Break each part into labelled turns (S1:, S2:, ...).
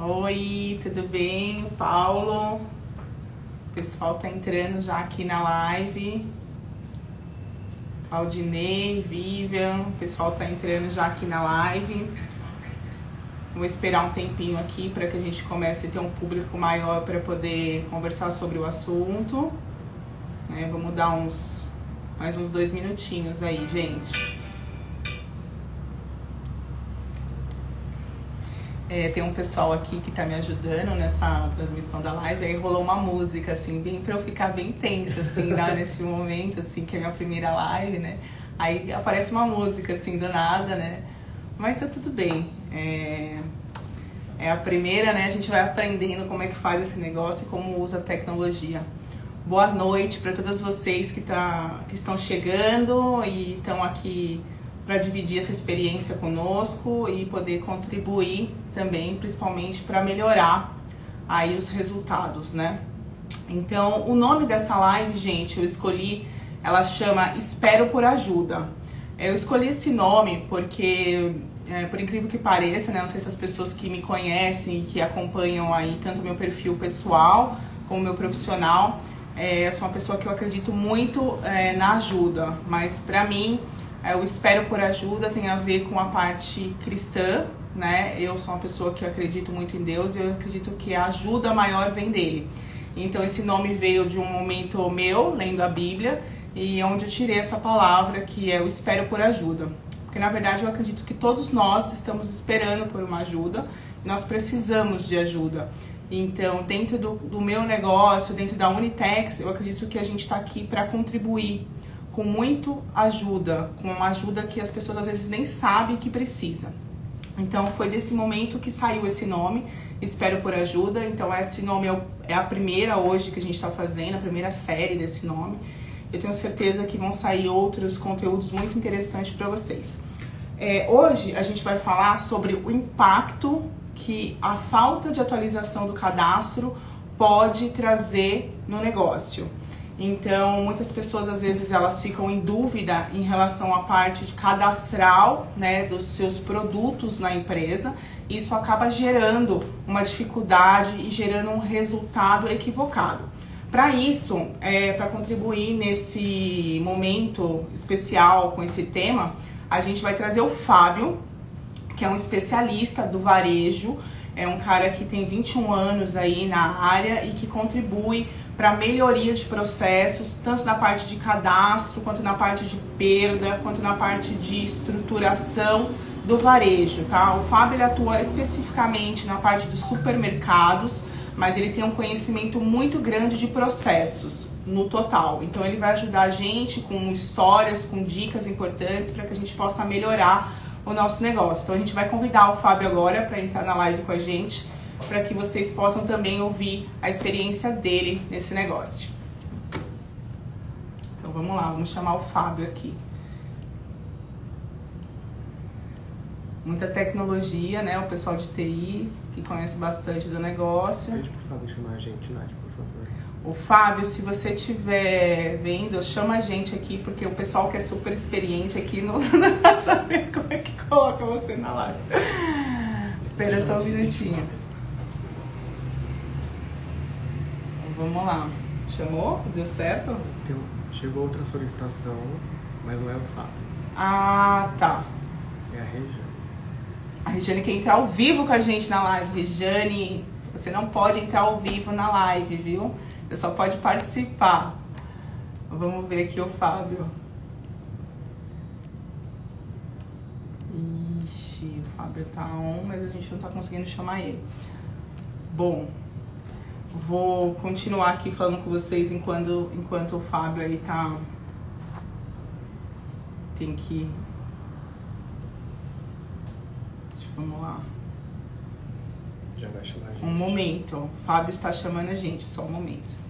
S1: Oi, tudo bem? Paulo. O pessoal tá entrando já aqui na live. Aldinei, Vivian, o pessoal tá entrando já aqui na live. Vou esperar um tempinho aqui para que a gente comece a ter um público maior para poder conversar sobre o assunto. Vamos dar mais uns 2 minutinhos aí, gente. Tem um pessoal aqui que tá me ajudando nessa transmissão da live. Aí rolou uma música, assim, bem pra eu ficar bem tensa, assim, nesse momento, assim, que é a minha primeira live, né? Aí aparece uma música, assim, do nada, né? Mas tá tudo bem. É a primeira, né? A gente vai aprendendo como é que faz esse negócio e como usa a tecnologia. Boa noite para todas vocês que estão chegando e estão aqui para dividir essa experiência conosco e poder contribuir também, principalmente para melhorar aí os resultados, né? Então, o nome dessa live, gente, eu escolhi, ela chama Espero por Ajuda. Eu escolhi esse nome porque, por incrível que pareça, né? Não sei se as pessoas que me conhecem, que acompanham aí tanto meu perfil pessoal como meu profissional, eu sou uma pessoa que eu acredito muito na ajuda, mas para mim o Espero por Ajuda tem a ver com a parte cristã, né? Eu sou uma pessoa que acredito muito em Deus e eu acredito que a ajuda maior vem dele. Então esse nome veio de um momento meu, lendo a Bíblia, e onde eu tirei essa palavra que é o Espero por Ajuda. Porque na verdade eu acredito que todos nós estamos esperando por uma ajuda, e nós precisamos de ajuda. Então dentro do meu negócio, dentro da Unitex, eu acredito que a gente está aqui para contribuir com muito ajuda, com uma ajuda que as pessoas às vezes nem sabem que precisa. Então foi desse momento que saiu esse nome, Espero por Ajuda. Então esse nome é a primeira hoje que a gente está fazendo, a primeira série desse nome. Eu tenho certeza que vão sair outros conteúdos muito interessantes para vocês. Hoje a gente vai falar sobre o impacto que a falta de atualização do cadastro pode trazer no negócio. Então, muitas pessoas, às vezes, elas ficam em dúvida em relação à parte de cadastral, né, dos seus produtos na empresa. E isso acaba gerando uma dificuldade e gerando um resultado equivocado. Para isso, para contribuir nesse momento especial com esse tema, a gente vai trazer o Fábio, que é um especialista do varejo. É um cara que tem 21 anos aí na área e que contribui para melhoria de processos, tanto na parte de cadastro, quanto na parte de perda, quanto na parte de estruturação do varejo, tá? O Fábio ele atua especificamente na parte de supermercados, mas ele tem um conhecimento muito grande de processos no total. Então ele vai ajudar a gente com histórias, com dicas importantes para que a gente possa melhorar o nosso negócio. Então a gente vai convidar o Fábio agora para entrar na live com a gente, para que vocês possam também ouvir a experiência dele nesse negócio. Então vamos lá, vamos chamar o Fábio aqui. Muita tecnologia, né? O pessoal de TI que conhece bastante do negócio.
S2: Pede pro Fábio chamar a gente, Nath, por favor.
S1: O Fábio, se você estiver vendo, chama a gente aqui, porque o pessoal que é super experiente aqui não sabe como é que coloca você na live. Espera só um minutinho. Vamos lá. Chamou? Deu certo?
S2: Chegou outra solicitação, mas não é o Fábio.
S1: Ah, tá.
S2: É a Regiane.
S1: A Regiane quer entrar ao vivo com a gente na live. Regiane, você não pode entrar ao vivo na live, viu? Você só pode participar. Vamos ver aqui o Fábio. Ixi, o Fábio tá on, mas a gente não tá conseguindo chamar ele. Bom, vou continuar aqui falando com vocês enquanto o Fábio aí tá... Tem que... Vamos lá.
S2: Já vai chamar a gente.
S1: Um momento. O Fábio está chamando a gente, só um momento.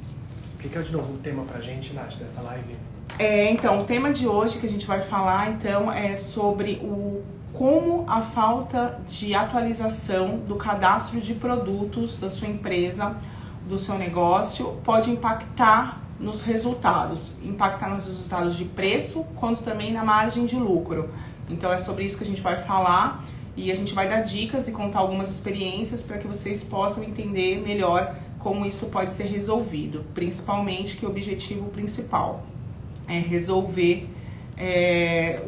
S2: Explica de novo o tema pra gente, Nath, dessa live.
S1: Então, o tema de hoje que a gente vai falar, então, é sobre como a falta de atualização do cadastro de produtos da sua empresa, do seu negócio, pode impactar nos resultados. Impactar nos resultados de preço, quanto também na margem de lucro. Então, é sobre isso que a gente vai falar. e a gente vai dar dicas e contar algumas experiências para que vocês possam entender melhor como isso pode ser resolvido. Principalmente que o objetivo principal é resolver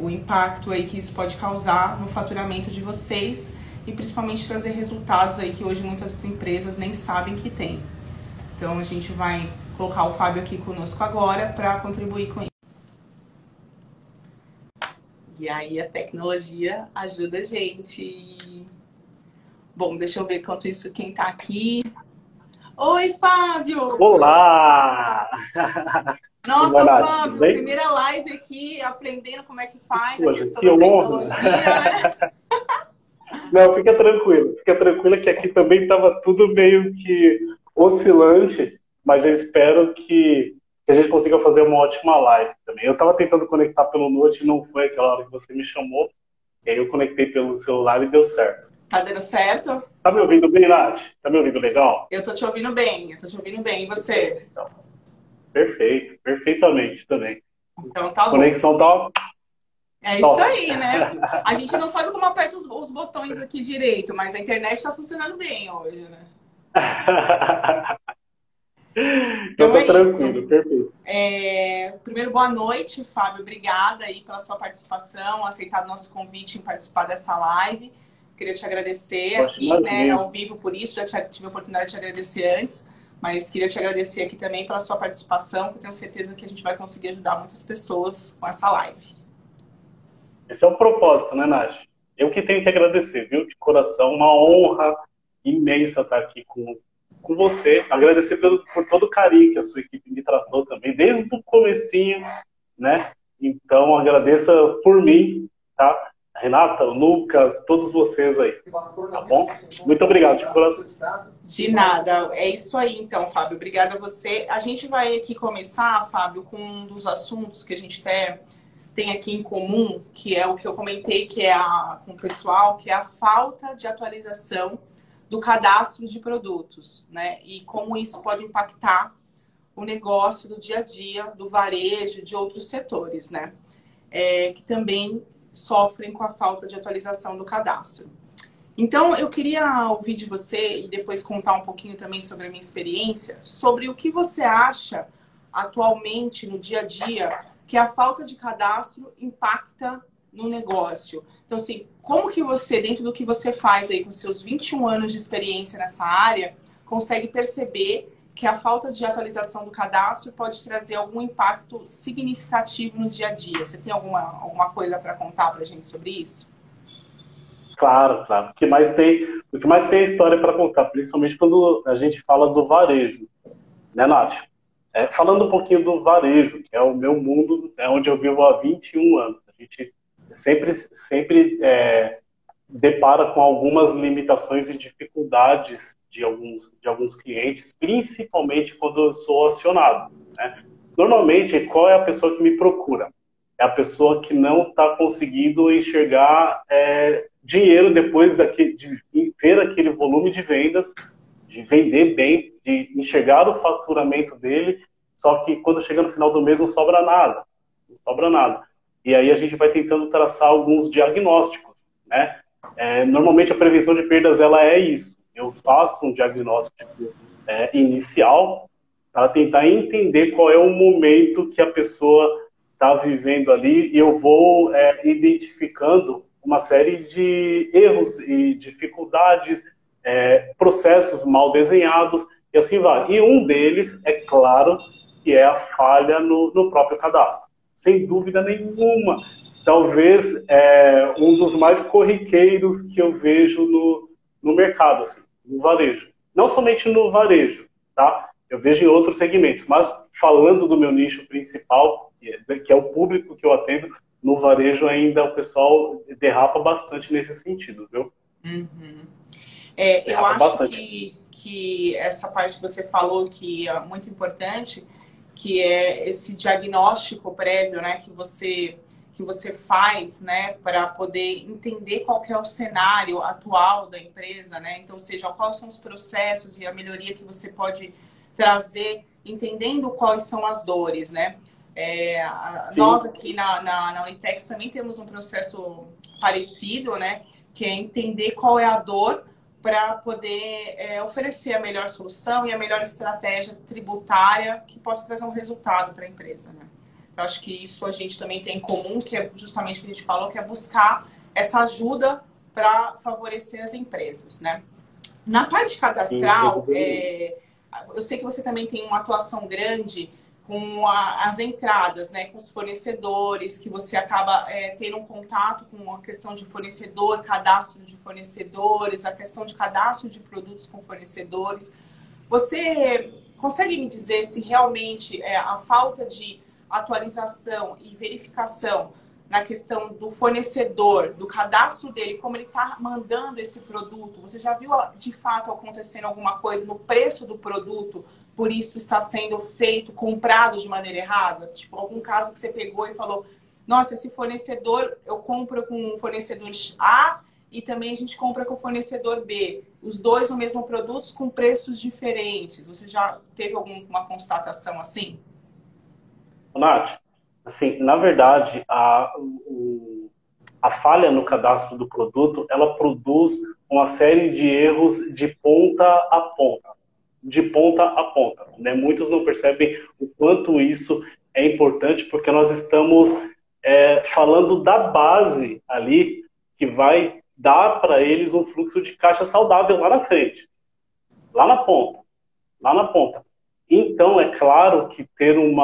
S1: o impacto aí que isso pode causar no faturamento de vocês e principalmente trazer resultados aí que hoje muitas empresas nem sabem que tem. Então a gente vai colocar o Fábio aqui conosco agora para contribuir com isso. E aí a tecnologia ajuda a gente. Bom, deixa eu ver enquanto isso quem tá aqui. Oi, Fábio!
S3: Olá!
S1: Nossa, Fábio, primeira live aqui, aprendendo como é que faz a questão da tecnologia, né?
S3: Não, fica tranquila que aqui também estava tudo meio que oscilante, mas eu espero que a gente consiga fazer uma ótima live também. Eu estava tentando conectar pelo Note e não foi aquela hora que você me chamou, e aí eu conectei pelo celular e deu certo.
S1: Tá dando certo?
S3: Tá me ouvindo bem, Nath? Tá me ouvindo legal?
S1: Eu tô te ouvindo bem, E você?
S3: Então, perfeito, perfeitamente também.
S1: Então tá bom.
S3: Conexão tá...
S1: É isso aí, né? A gente não sabe como aperta os botões aqui direito, mas a internet tá funcionando bem hoje, né?
S3: Então tô tranquilo, perfeito.
S1: Primeiro, boa noite, Fábio. Obrigada aí pela sua participação, aceitar o nosso convite em participar dessa live. Queria te agradecer aqui, né, ao vivo por isso. Já tive a oportunidade de te agradecer antes, mas queria te agradecer aqui também pela sua participação, que eu tenho certeza que a gente vai conseguir ajudar muitas pessoas com essa live.
S3: Esse é o propósito, né, Nath? Eu que tenho que agradecer, viu? De coração, uma honra imensa estar aqui com você. Agradecer por todo o carinho que a sua equipe me tratou também, desde o comecinho, né? Então, agradeça por mim, tá? Renata, Lucas, todos vocês aí, tá bom? Muito obrigado, de coração.
S1: De nada, é isso aí então, Fábio. Obrigada a você. A gente vai aqui começar, Fábio, com um dos assuntos que a gente tem aqui em comum, que é o que eu comentei, que é com o pessoal, que é a falta de atualização do cadastro de produtos, né? E como isso pode impactar o negócio do dia a dia, do varejo, de outros setores, né? Que também sofrem com a falta de atualização do cadastro. Então, eu queria ouvir de você e depois contar um pouquinho também sobre a minha experiência, sobre o que você acha atualmente, no dia a dia, que a falta de cadastro impacta no negócio. Então, assim, como que você, dentro do que você faz aí com seus 21 anos de experiência nessa área, consegue perceber que a falta de atualização do cadastro pode trazer algum impacto significativo no dia a dia? Você tem alguma coisa para contar para a gente sobre isso?
S3: Claro, claro. O que mais tem é história para contar, principalmente quando a gente fala do varejo, né, Nath? Falando um pouquinho do varejo, que é o meu mundo, é onde eu vivo há 21 anos. A gente sempre depara com algumas limitações e dificuldades de alguns clientes, principalmente quando eu sou acionado, né? Normalmente, qual é a pessoa que me procura? É a pessoa que não está conseguindo enxergar dinheiro depois de ver aquele volume de vendas, de vender bem, de enxergar o faturamento dele, só que quando chega no final do mês não sobra nada. Não sobra nada. E aí a gente vai tentando traçar alguns diagnósticos, né? Normalmente a prevenção de perdas ela é isso. Eu faço um diagnóstico inicial para tentar entender qual é o momento que a pessoa está vivendo ali e eu vou identificando uma série de erros e dificuldades, processos mal desenhados e assim vai. E um deles, é claro, que é a falha no próprio cadastro. Sem dúvida nenhuma. Talvez um dos mais corriqueiros que eu vejo no mercado, assim, no varejo. Não somente no varejo, tá? Eu vejo em outros segmentos, mas falando do meu nicho principal, que é o público que eu atendo, no varejo ainda o pessoal derrapa bastante nesse sentido, viu?
S1: Uhum. Eu acho que essa parte que você falou que é muito importante, que é esse diagnóstico prévio, né, que você faz, né, para poder entender qual que é o cenário atual da empresa, né? Então, seja, quais são os processos e a melhoria que você pode trazer, entendendo quais são as dores, né? Nós aqui na Unitex também temos um processo parecido, né? que é entender qual é a dor para poder oferecer a melhor solução e a melhor estratégia tributária que possa trazer um resultado para a empresa, né? Eu acho que isso a gente também tem em comum, que é justamente o que a gente falou, que é buscar essa ajuda para favorecer as empresas, né? Na parte cadastral, eu sei que você também tem uma atuação grande com as entradas, né, com os fornecedores, que você acaba tendo um contato com a questão de fornecedor, cadastro de fornecedores, a questão de cadastro de produtos com fornecedores. Você consegue me dizer se realmente a falta de atualização e verificação na questão do fornecedor, do cadastro dele, como ele está mandando esse produto, você já viu de fato acontecendo alguma coisa no preço do produto, por isso está sendo feito, comprado de maneira errada? Tipo, algum caso que você pegou e falou, nossa, esse fornecedor, eu compro com o fornecedor A e também a gente compra com o fornecedor B. Os dois o mesmo produto com preços diferentes. Você já teve alguma constatação assim?
S3: Nath, assim, na verdade, a falha no cadastro do produto, ela produz uma série de erros de ponta a ponta. De ponta a ponta, né? Muitos não percebem o quanto isso é importante, porque nós estamos falando da base ali que vai dar para eles um fluxo de caixa saudável lá na frente, lá na ponta, lá na ponta. Então, é claro que ter um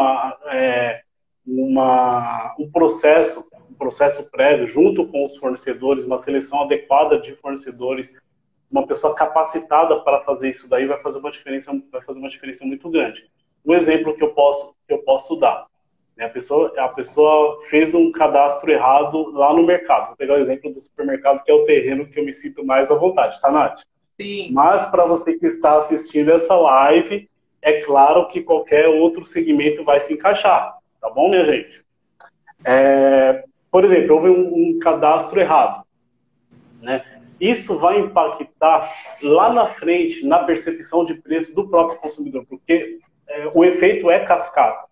S3: processo prévio junto com os fornecedores, uma seleção adequada de fornecedores, uma pessoa capacitada para fazer isso daí vai fazer uma diferença muito grande. Um exemplo que eu posso dar, né? A pessoa fez um cadastro errado lá no mercado. Vou pegar o exemplo do supermercado, que é o terreno que eu me sinto mais à vontade, tá, Nath?
S1: Sim.
S3: Mas para você que está assistindo essa live, é claro que qualquer outro segmento vai se encaixar, tá bom, minha gente? Por exemplo, houve um cadastro errado, né? Isso vai impactar lá na frente na percepção de preço do próprio consumidor, porque o efeito é cascata,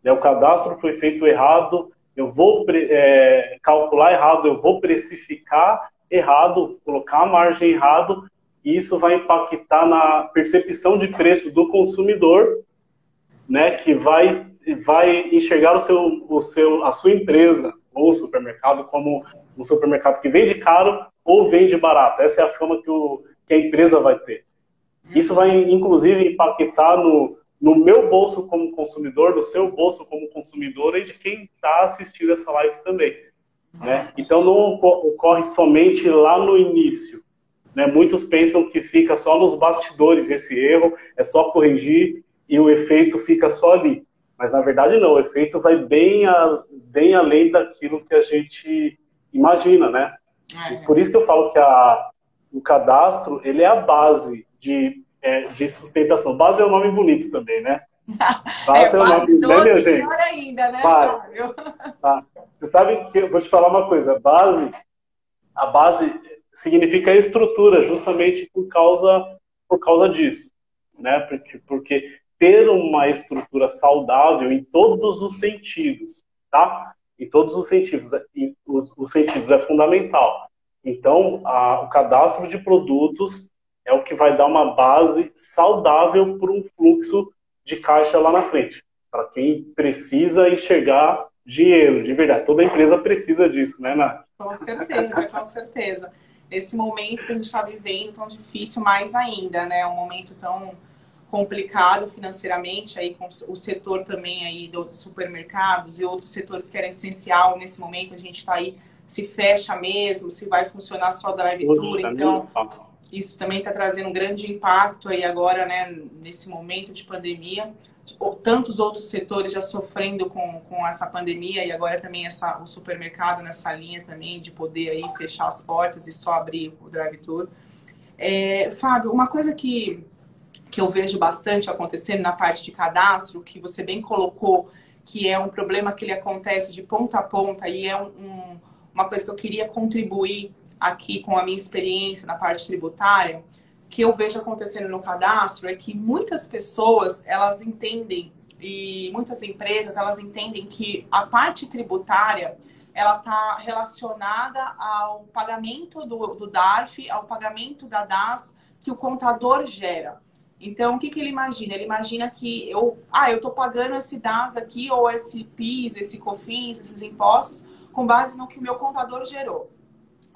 S3: né? O cadastro foi feito errado, eu vou calcular errado, eu vou precificar errado, colocar a margem errado, e isso vai impactar na percepção de preço do consumidor, né? Que vai enxergar a sua empresa ou supermercado como um supermercado que vende caro ou vende barato. Essa é a fama que a empresa vai ter. Isso vai, inclusive, impactar no meu bolso como consumidor, no seu bolso como consumidor e de quem está assistindo essa live também, né? Então, não ocorre somente lá no início, né? Muitos pensam que fica só nos bastidores esse erro, é só corrigir e o efeito fica só ali. Mas, na verdade, não. O efeito vai bem além daquilo que a gente imagina, né? E por isso que eu falo que o cadastro, ele é a base de sustentação. Base é um nome bonito também, né?
S1: Base é um nome, né, minha gente? Melhor ainda, né, Fábio?
S3: Tá. Você sabe que eu vou te falar uma coisa. A base significa estrutura, justamente por causa disso, né? Porque ter uma estrutura saudável em todos os sentidos, tá? Em todos os sentidos. Os sentidos é fundamental. Então, o cadastro de produtos é o que vai dar uma base saudável para um fluxo de caixa lá na frente. Para quem precisa enxergar dinheiro, de verdade. Toda empresa precisa disso, né, Nath?
S1: Com certeza, com certeza. Nesse momento que a gente está vivendo, tão difícil, mais ainda, né? Um momento tão complicado financeiramente, aí com o setor também aí dos supermercados e outros setores que era essencial nesse momento, a gente está aí, se fecha mesmo, se vai funcionar só drive-thru, então isso também está trazendo um grande impacto aí agora, né, nesse momento de pandemia, tantos outros setores já sofrendo com essa pandemia e agora também o supermercado nessa linha também de poder aí fechar as portas e só abrir o drive-thru. Fábio, uma coisa que eu vejo bastante acontecendo na parte de cadastro, que você bem colocou, que é um problema que ele acontece de ponta a ponta e é uma coisa que eu queria contribuir aqui com a minha experiência na parte tributária, que eu vejo acontecendo no cadastro, é que muitas pessoas, elas entendem, e muitas empresas, elas entendem que a parte tributária ela está relacionada ao pagamento do DARF, ao pagamento da DAS que o contador gera. Então, o que ele imagina? Ele imagina que eu estou pagando esse DAS aqui, ou esse PIS, esse COFINS, esses impostos, com base no que o meu contador gerou.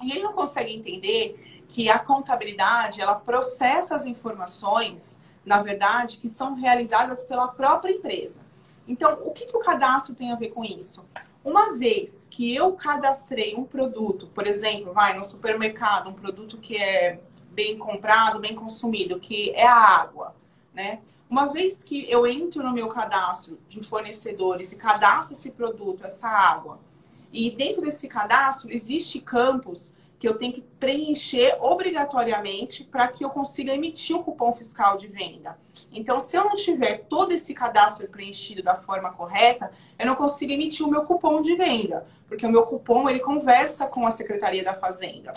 S1: E ele não consegue entender que a contabilidade, ela processa as informações, na verdade, que são realizadas pela própria empresa. Então, o que o cadastro tem a ver com isso? Uma vez que eu cadastrei um produto, por exemplo, no supermercado, um produto que é bem comprado, bem consumido, que é a água, né? Uma vez que eu entro no meu cadastro de fornecedores e cadastro esse produto, essa água, e dentro desse cadastro existe campos que eu tenho que preencher obrigatoriamente para que eu consiga emitir um cupom fiscal de venda. Então, se eu não tiver todo esse cadastro preenchido da forma correta, eu não consigo emitir o meu cupom de venda, porque o meu cupom, ele conversa com a Secretaria da Fazenda.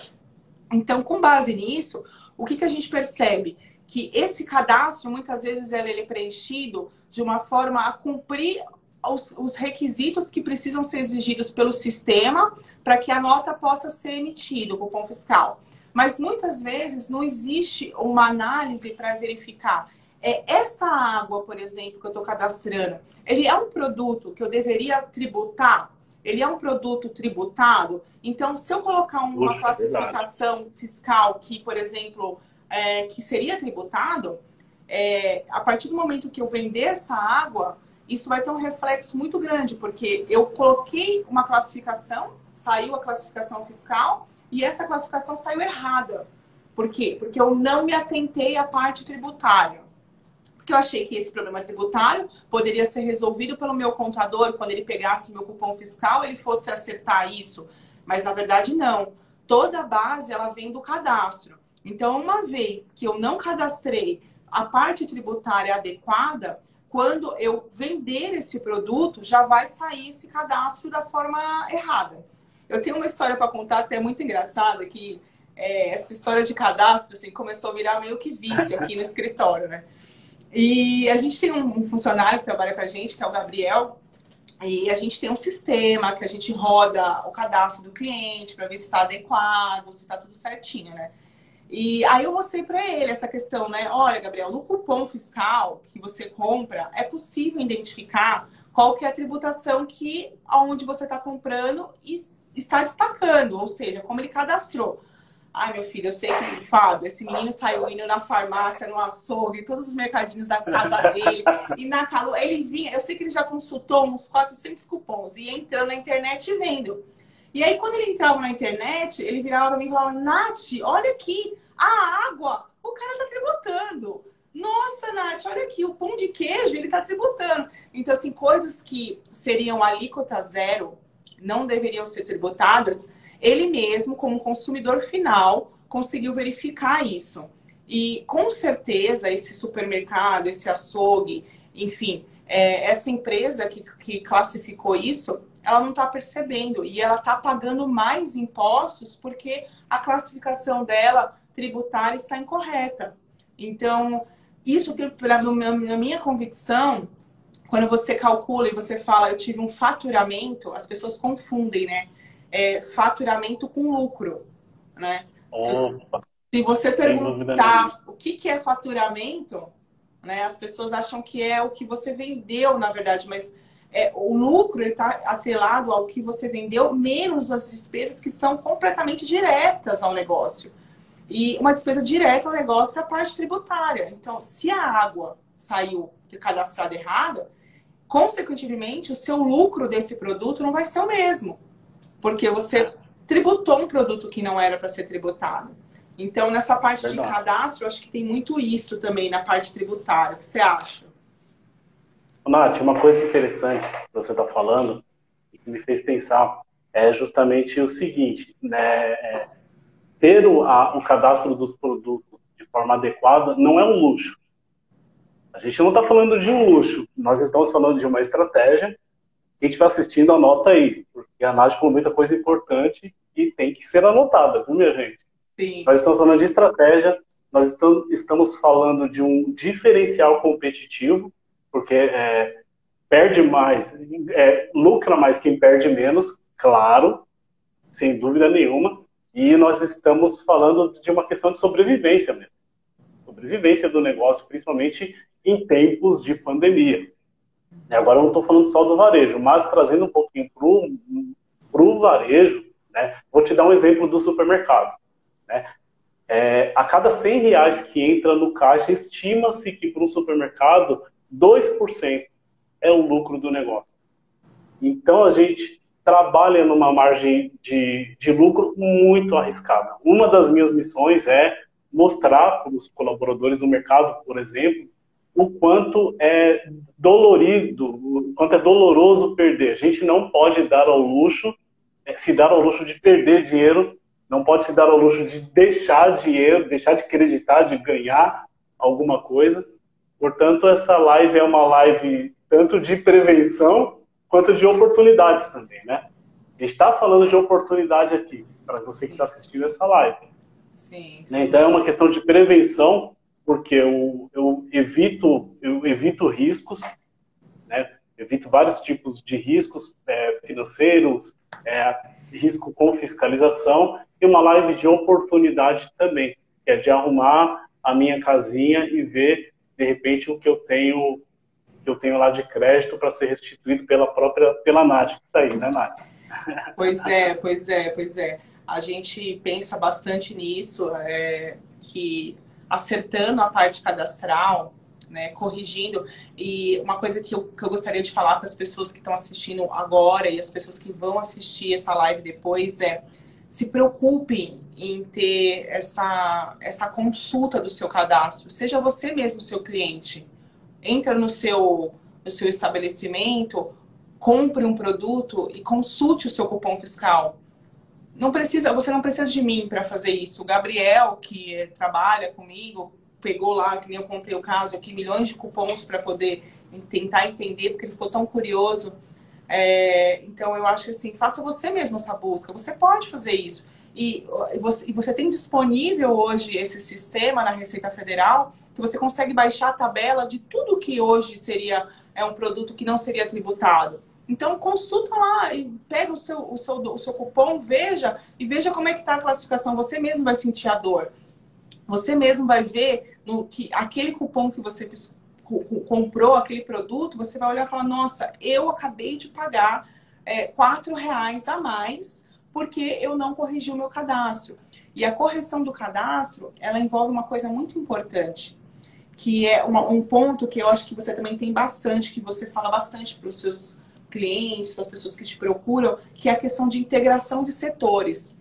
S1: Então, com base nisso, o que a gente percebe? Que esse cadastro, muitas vezes, ele é preenchido de uma forma a cumprir os requisitos que precisam ser exigidos pelo sistema para que a nota possa ser emitida, o cupom fiscal. Mas muitas vezes não existe uma análise para verificar. Essa água, por exemplo, que eu estou cadastrando, ele é um produto que eu deveria tributar? Ele é um produto tributado? Então, se eu colocar uma classificação fiscal que, por exemplo, que seria tributado, a partir do momento que eu vender essa água, isso vai ter um reflexo muito grande, porque eu coloquei uma classificação, saiu a classificação fiscal, e essa classificação saiu errada. Por quê? Porque eu não me atentei à parte tributária. Porque eu achei que esse problema tributário poderia ser resolvido pelo meu contador, quando ele pegasse meu cupom fiscal, ele fosse acertar isso. Mas, na verdade, não. Toda a base, ela vem do cadastro. Então, uma vez que eu não cadastrei a parte tributária adequada, quando eu vender esse produto, já vai sair esse cadastro da forma errada. Eu tenho uma história para contar até muito engraçada, que essa história de cadastro assim, começou a virar meio que vício aqui no escritório, né? E a gente tem um funcionário que trabalha com a gente, que é o Gabriel, e a gente tem um sistema que a gente roda o cadastro do cliente para ver se está adequado, se está tudo certinho, né? E aí eu mostrei para ele essa questão, né? Olha, Gabriel, no cupom fiscal que você compra, é possível identificar qual que é a tributação que onde você está comprando e está destacando, ou seja, como ele cadastrou. Ai, meu filho, eu sei que, Fábio, esse menino saiu indo na farmácia, no açougue, em todos os mercadinhos da casa dele, e na Calu, ele vinha, eu sei que ele já consultou uns 400 cupons, e entrando na internet e vendo. E aí, quando ele entrava na internet, ele virava para mim e falava, Nath, olha aqui, a água, o cara tá tributando. Nossa, Nath, olha aqui, o pão de queijo, ele tá tributando. Então, assim, coisas que seriam alíquota zero, não deveriam ser tributadas, ele mesmo, como consumidor final, conseguiu verificar isso. E, com certeza, esse supermercado, esse açougue, enfim, essa empresa que classificou isso, ela não está percebendo. E ela está pagando mais impostos porque a classificação dela tributária está incorreta. Então, isso, na minha convicção, quando você calcula e você fala, eu tive um faturamento, as pessoas confundem, né? Faturamento com lucro, né? Se você perguntar o que é faturamento, né? As pessoas acham que é o que você vendeu, na verdade, mas o lucro está atrelado ao que você vendeu, menos as despesas que são completamente diretas ao negócio. E uma despesa direta ao negócio é a parte tributária. Então, se a água saiu cadastrada errada, consequentemente, o seu lucro desse produto não vai ser o mesmo. Porque você tributou um produto que não era para ser tributado. Então, nessa parte de cadastro, eu acho que tem muito isso também na parte tributária. O que você acha?
S3: Nath, uma coisa interessante que você está falando e que me fez pensar é justamente o seguinte, né? Ter o cadastro dos produtos de forma adequada não é um luxo. A gente não está falando de um luxo. Nós estamos falando de uma estratégia. Quem estiver assistindo, anota aí. Porque a Nath falou muita coisa importante e tem que ser anotada, viu, minha gente?
S1: Sim.
S3: Nós estamos falando de estratégia, nós estamos falando de um diferencial competitivo, porque perde mais, lucra mais quem perde menos. claro, sem dúvida nenhuma, e nós estamos falando de uma questão de sobrevivência mesmo. Sobrevivência do negócio, principalmente em tempos de pandemia. Agora eu não estou falando só do varejo, mas trazendo um pouquinho para o varejo, né? Vou te dar um exemplo do supermercado. Né? A cada R$ 100 que entra no caixa, estima-se que para um supermercado, 2% é o lucro do negócio. Então a gente trabalha numa margem de lucro muito arriscada. Uma das minhas missões é mostrar para os colaboradores no mercado, por exemplo, o quanto é dolorido, o quanto é doloroso perder. A gente não pode dar ao luxo, se dar ao luxo de perder dinheiro, não pode se dar ao luxo de deixar dinheiro, deixar de acreditar, de ganhar alguma coisa. Portanto, essa live é uma live tanto de prevenção quanto de oportunidades também, né? A gente está falando de oportunidade aqui, para você que está assistindo essa live.
S1: Sim,
S3: né? Então é uma questão de prevenção, porque eu evito riscos, né? Evito vários tipos de riscos financeiros, risco com fiscalização, e uma live de oportunidade também, que é de arrumar a minha casinha e ver, de repente, o que eu tenho lá de crédito para ser restituído pela Nath, que está aí, né, Nath?
S1: Pois é. A gente pensa bastante nisso, que acertando a parte cadastral, né, corrigindo. E uma coisa que eu gostaria de falar para as pessoas que estão assistindo agora e as pessoas que vão assistir essa live depois se preocupem em ter essa consulta do seu cadastro. Seja você mesmo seu cliente. Entra no seu estabelecimento, compre um produto e consulte o seu cupom fiscal. Você não precisa de mim para fazer isso. O Gabriel, que trabalha comigo, pegou lá, que nem eu contei o caso aqui, milhões de cupons para poder tentar entender, porque ele ficou tão curioso. Então, eu acho que assim, faça você mesmo essa busca. Você pode fazer isso. E você tem disponível hoje esse sistema na Receita Federal, que você consegue baixar a tabela de tudo que hoje seria um produto que não seria tributado. Então, consulta lá e pega o seu cupom, veja como é que está a classificação. Você mesmo vai sentir a dor. Você mesmo vai ver que aquele cupom que você comprou, aquele produto, você vai olhar e falar, nossa, eu acabei de pagar R$4 a mais porque eu não corrigi o meu cadastro. E a correção do cadastro, ela envolve uma coisa muito importante, que é um ponto que eu acho que você também tem bastante, que você fala bastante para os seus clientes, para as pessoas que te procuram, que é a questão de integração de setores.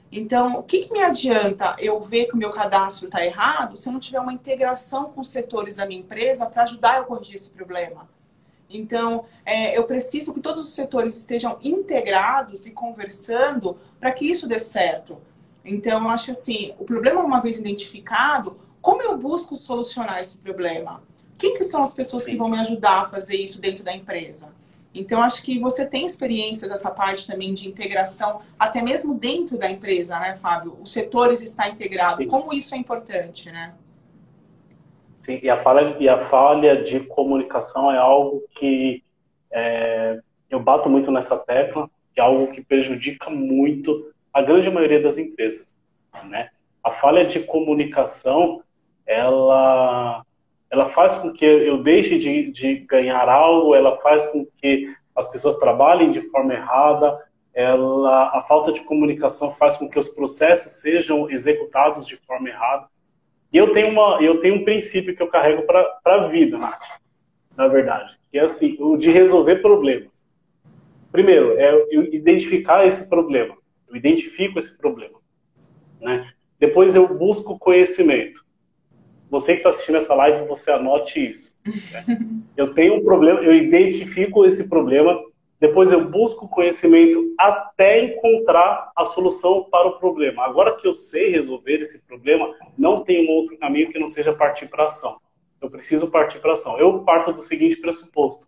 S1: Então, o que me adianta eu ver que o meu cadastro está errado se eu não tiver uma integração com os setores da minha empresa para ajudar eu a corrigir esse problema? Então, eu preciso que todos os setores estejam integrados e conversando para que isso dê certo. Então, eu acho assim, o problema uma vez identificado, como eu busco solucionar esse problema? Quem que são as pessoas que vão me ajudar a fazer isso dentro da empresa? Então, acho que você tem experiência dessa parte também de integração, até mesmo dentro da empresa, né, Fábio? Os setores estão integrados. Como isso é importante, né?
S3: Sim, e a falha de comunicação é algo que eu bato muito nessa tecla, que é algo que prejudica muito a grande maioria das empresas, né? A falha de comunicação, ela faz com que eu deixe de ganhar algo, ela faz com que as pessoas trabalhem de forma errada, a falta de comunicação faz com que os processos sejam executados de forma errada. E eu tenho um princípio que eu carrego para a vida, na verdade, que é assim, o de resolver problemas. Primeiro, eu identificar esse problema. Eu identifico esse problema, né? Depois eu busco conhecimento. Você que está assistindo essa live, você anote isso. Né? Eu tenho um problema, eu identifico esse problema, depois eu busco conhecimento até encontrar a solução para o problema. Agora que eu sei resolver esse problema, não tem um outro caminho que não seja partir para a ação. Eu preciso partir para a ação. Eu parto do seguinte pressuposto,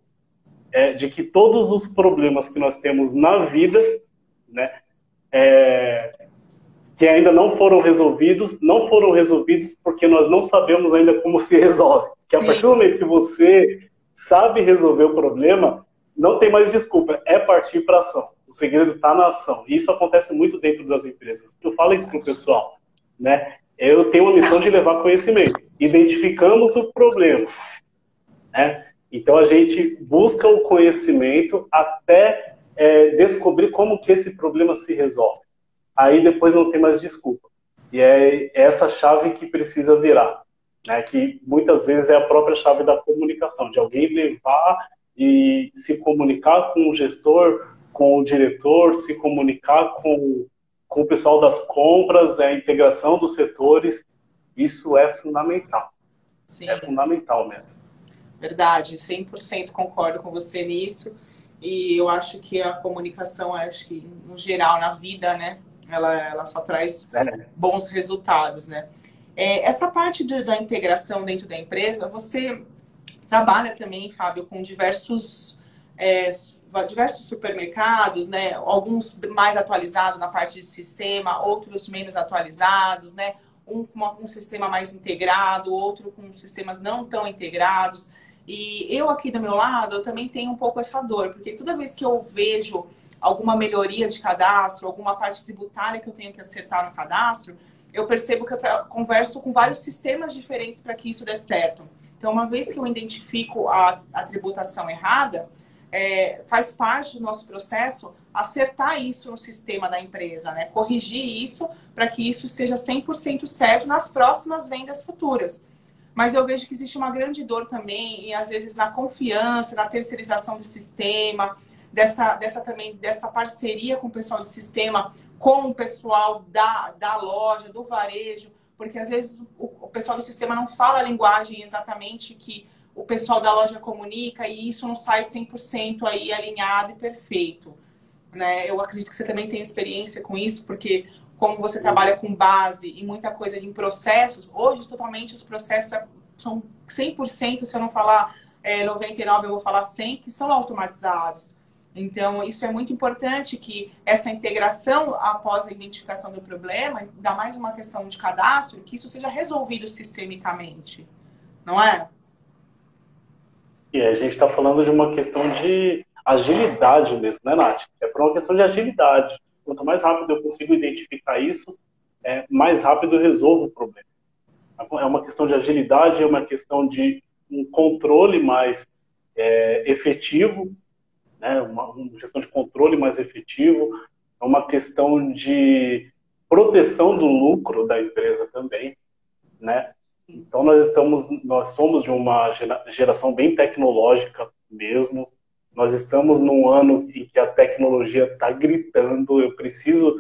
S3: de que todos os problemas que nós temos na vida, né, que ainda não foram resolvidos porque nós não sabemos ainda como se resolve. Que a partir do momento que você sabe resolver o problema, não tem mais desculpa, é partir para ação. O segredo está na ação. E isso acontece muito dentro das empresas. Eu falo isso para o pessoal, né? Eu tenho uma missão de levar conhecimento. Identificamos o problema, né? Então a gente busca o conhecimento até descobrir como que esse problema se resolve. Aí depois não tem mais desculpa. E é essa chave que precisa virar, né? Que muitas vezes é a própria chave da comunicação, de alguém levar e se comunicar com o gestor, com o diretor, se comunicar com o pessoal das compras, a integração dos setores. Isso é fundamental.
S1: Sim.
S3: É fundamental mesmo.
S1: Verdade, 100% concordo com você nisso. E eu acho que a comunicação, acho que no geral, na vida, né, ela só traz bons resultados, né? Essa parte da integração dentro da empresa, você trabalha também, Fábio, com diversos supermercados, né? Alguns mais atualizados na parte de sistema, outros menos atualizados, né? Um com um sistema mais integrado, outro com sistemas não tão integrados. E eu aqui do meu lado, eu também tenho um pouco essa dor, porque toda vez que eu vejo alguma melhoria de cadastro, alguma parte tributária que eu tenho que acertar no cadastro, eu percebo que eu converso com vários sistemas diferentes para que isso dê certo. Então, uma vez que eu identifico a tributação errada, faz parte do nosso processo acertar isso no sistema da empresa, né? Corrigir isso para que isso esteja 100% certo nas próximas vendas futuras. Mas eu vejo que existe uma grande dor também, e às vezes na confiança, na terceirização do sistema, dessa parceria com o pessoal do sistema, com o pessoal da loja, do varejo, porque às vezes o pessoal do sistema não fala a linguagem exatamente que o pessoal da loja comunica, e isso não sai 100% aí alinhado e perfeito, né? Eu acredito que você também tem experiência com isso, porque como você trabalha com base e muita coisa em processos, hoje totalmente os processos são 100%, se eu não falar 99%, eu vou falar 100%, que são automatizados. Então, isso é muito importante, que essa integração após a identificação do problema, ainda mais uma questão de cadastro, que isso seja resolvido sistemicamente, não é?
S3: E a gente está falando de uma questão de agilidade mesmo, né, Nath? É por uma questão de agilidade. Quanto mais rápido eu consigo identificar isso, mais rápido eu resolvo o problema. É uma questão de agilidade, é uma questão de um controle mais efetivo, né? Uma questão de controle mais efetivo, é uma questão de proteção do lucro da empresa também, né? Então nós somos de uma geração bem tecnológica mesmo. Nós estamos num ano em que a tecnologia está gritando. Eu preciso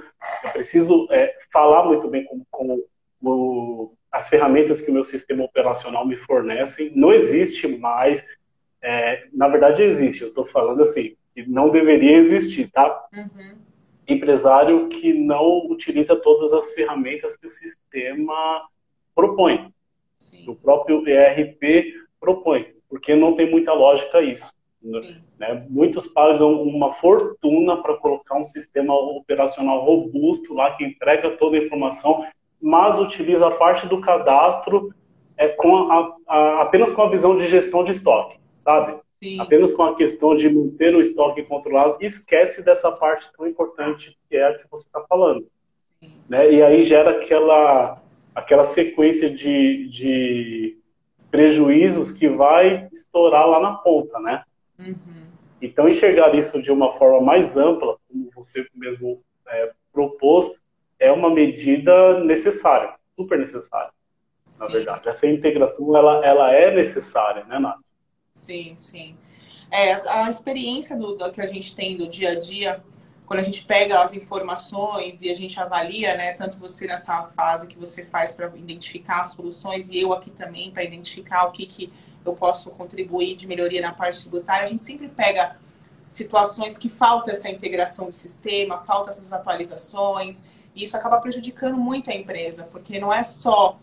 S3: falar muito bem com as ferramentas que o meu sistema operacional me fornecem. Não existe mais. Na verdade, existe. Eu estou falando assim, que não deveria existir, tá?
S1: Uhum.
S3: Empresário que não utiliza todas as ferramentas que o sistema propõe.
S1: Sim.
S3: O próprio ERP propõe, porque não tem muita lógica isso. Né? Muitos pagam uma fortuna para colocar um sistema operacional robusto lá, que entrega toda a informação, mas utiliza a parte do cadastro apenas com a visão de gestão de estoque, sabe?
S1: Sim.
S3: Apenas com a questão de manter o estoque controlado, esquece dessa parte tão importante que é a que você está falando. Né? E aí gera aquela sequência de prejuízos que vai estourar lá na ponta, né?
S1: Uhum.
S3: Então, enxergar isso de uma forma mais ampla, como você mesmo propôs, é uma medida necessária, super necessária, na verdade. Essa integração, ela é necessária, né, Nath?
S1: Sim, sim. A experiência do que a gente tem do dia a dia, quando a gente pega as informações e a gente avalia, né, tanto você nessa fase que você faz para identificar as soluções e eu aqui também para identificar o que eu posso contribuir de melhoria na parte tributária, a gente sempre pega situações que falta essa integração do sistema, falta essas atualizações, e isso acaba prejudicando muito a empresa, porque não é só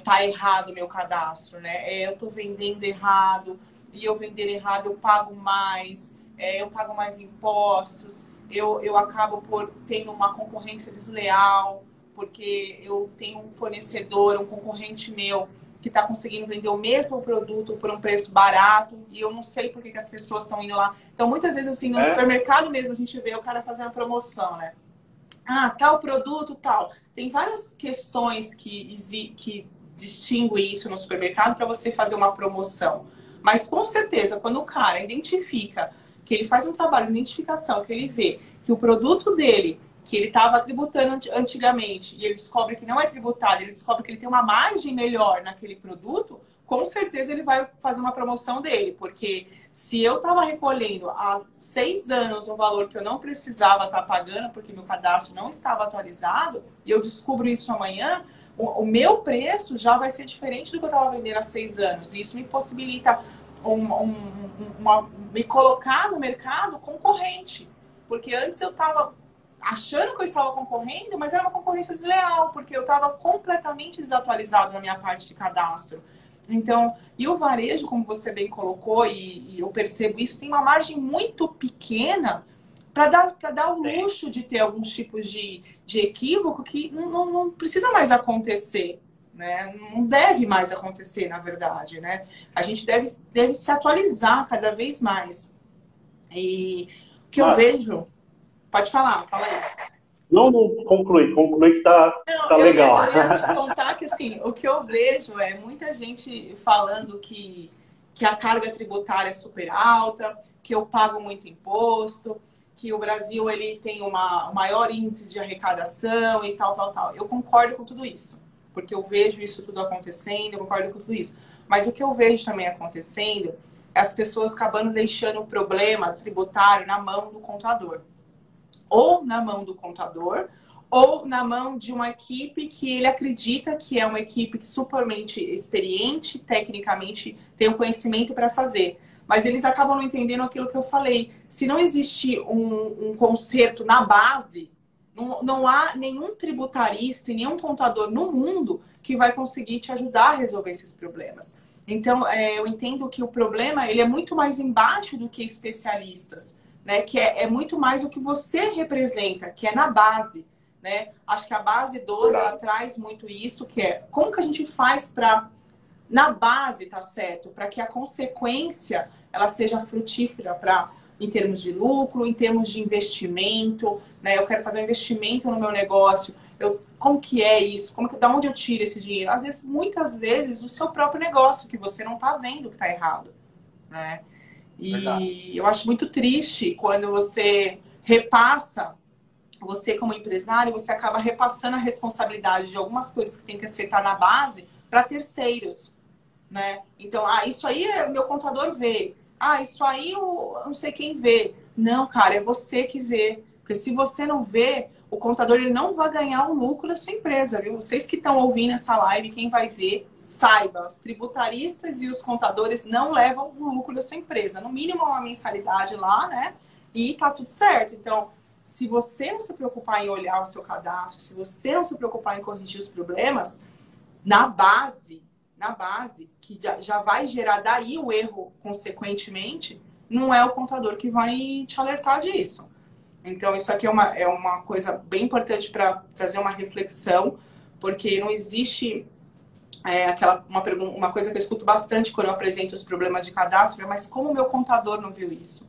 S1: tá errado o meu cadastro, né? Eu tô vendendo errado, e eu vender errado eu pago mais impostos, eu acabo por tendo uma concorrência desleal, porque eu tenho um fornecedor, um concorrente meu, que está conseguindo vender o mesmo produto por um preço barato e eu não sei por que as pessoas estão indo lá. Então, muitas vezes, assim, no supermercado mesmo, a gente vê o cara fazendo a promoção, né? Ah, tal produto, tal. Tem várias questões que distinguem isso no supermercado para você fazer uma promoção. Mas, com certeza, quando o cara identifica, que ele faz um trabalho de identificação, que ele vê que o produto dele, que ele estava tributando antigamente, e ele descobre que não é tributado, ele descobre que ele tem uma margem melhor naquele produto, com certeza ele vai fazer uma promoção dele. Porque se eu estava recolhendo há 6 anos um valor que eu não precisava estar pagando, porque meu cadastro não estava atualizado, e eu descubro isso amanhã, o meu preço já vai ser diferente do que eu estava vendendo há 6 anos. E isso me possibilita me colocar no mercado concorrente. Porque antes eu estava achando que eu estava concorrendo, mas era uma concorrência desleal, porque eu estava completamente desatualizado na minha parte de cadastro. Então, e o varejo, como você bem colocou, e eu percebo isso, tem uma margem muito pequena para dar o luxo de ter alguns tipos de equívoco que não precisa mais acontecer. Né? Não deve mais acontecer, na verdade, né? A gente deve se atualizar cada vez mais. E o que eu vejo... Pode falar, fala aí.
S3: Não, conclui que tá legal.
S1: Eu ia te contar que, assim, o que eu vejo é muita gente falando que a carga tributária é super alta, que eu pago muito imposto, que o Brasil ele tem o maior índice de arrecadação e tal. Eu concordo com tudo isso. Porque eu vejo isso tudo acontecendo, eu concordo com tudo isso. Mas o que eu vejo também acontecendo é as pessoas acabando deixando o problema tributário na mão do contador. Ou na mão do contador, ou na mão de uma equipe que ele acredita que é uma equipe supermente experiente, tecnicamente tem o conhecimento para fazer. Mas eles acabam não entendendo aquilo que eu falei. Se não existe um conserto na base... Não há nenhum tributarista e nenhum contador no mundo que vai conseguir te ajudar a resolver esses problemas. Então, eu entendo que o problema ele é muito mais embaixo do que especialistas, né? Que é muito mais o que você representa, que é na base. Né? Acho que a base 12 ela traz muito isso, que é como que a gente faz para, na base, tá certo? Para que a consequência ela seja frutífera em termos de lucro, em termos de investimento, né? Eu quero fazer um investimento no meu negócio. Como que é isso? Da onde eu tiro esse dinheiro? Às vezes, muitas vezes, o seu próprio negócio, que você não está vendo que está errado, né? E eu acho muito triste quando você repassa, você como empresário, você acaba repassando a responsabilidade de algumas coisas que tem que acertar na base para terceiros, né? Então, isso aí meu contador vê. Isso aí eu não sei quem vê. Não, cara, é você que vê. Porque se você não vê, o contador ele não vai ganhar o lucro da sua empresa, viu? Vocês que estão ouvindo essa live, quem vai ver, saiba, os tributaristas e os contadores não levam o lucro da sua empresa. No mínimo uma mensalidade lá, né? E tá tudo certo. Então, se você não se preocupar em olhar o seu cadastro, se você não se preocupar em corrigir os problemas, na base, que já vai gerar daí o erro, consequentemente, não é o contador que vai te alertar disso. Então, isso aqui é uma coisa bem importante para trazer uma reflexão, porque não existe uma coisa que eu escuto bastante quando eu apresento os problemas de cadastro, mas como o meu contador não viu isso?